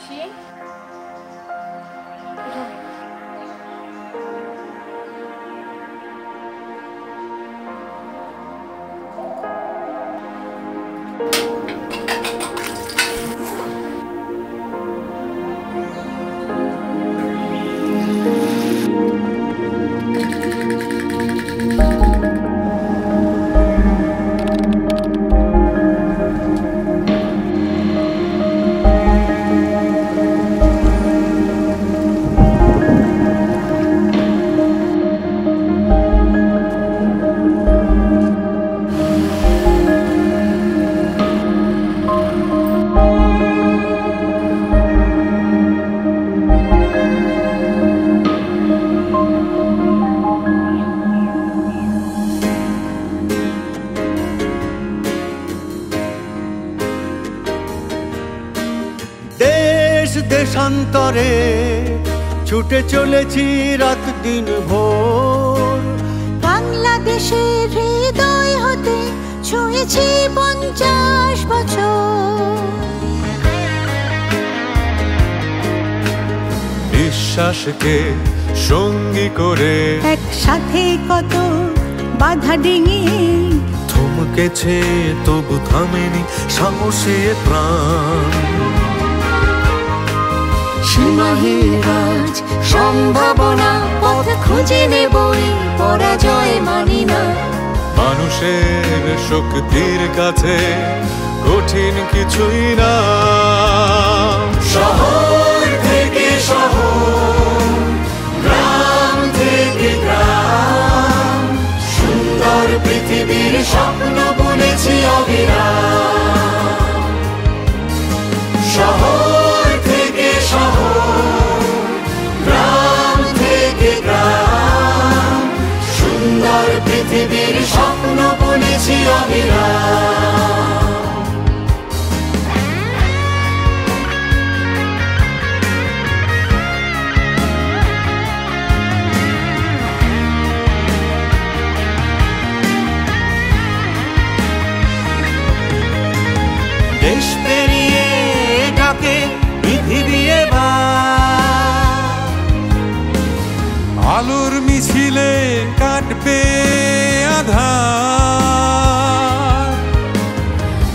আসি। দেশান্তরে ছুটে চলেছি রাত দিন ভোর, বাংলাদেশের হৃদয় হতে ছুঁয়েছি 50 বছর। বিশ্বাসকে সঙ্গী করে একসাথে কত বাধা ডিঙিয়ে থমকেছে তবু থামেনি সাহসে প্রাণ। সীমাহীন কাজ সম্ভাবনা পথ খুঁজে নেবই, পরাজয় মানি না। মানুষের শক্তির কাছে কঠিন কিছুই না। শহর থেকে শহর, গ্রাম থেকে গ্রাম, সুন্দর পৃথিবীর স্বপ্ন বুনেছি অবিরাম। শহর থেকে শহর, গ্রাম থেকে গ্রাম, সুন্দর পৃথিবীর স্বপ্ন বুনেছি অবিরাম। দেশ পেরিয়ে ডাকে পৃথিবী এবার, আলোর মিছিলে কাটবে আধার।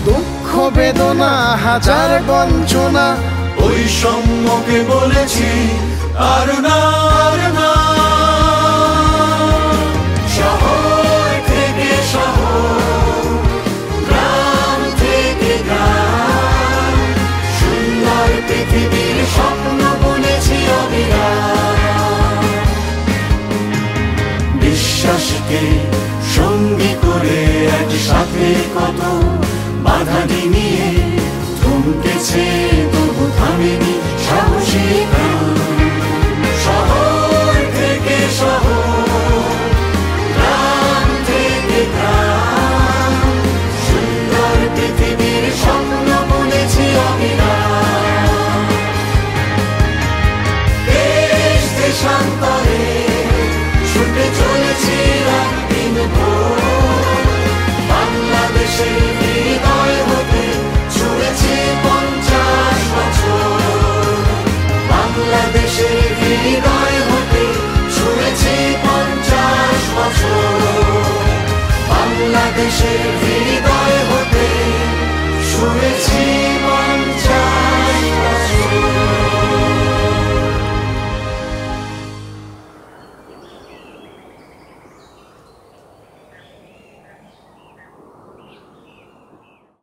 দুঃখ বেদনা হাজার বঞ্চনা, বৈষম্যকে বলেছি আর না, আর না। শহর থেকে শহর, গ্রাম থেকে গ্রাম, সুন্দর পৃথিবীর স্বপ্ন বুনেছি অবিরাম। বিশ্বাসকে সঙ্গী করে একসাথে কত বাধা ডিঙিয়ে থমকেছে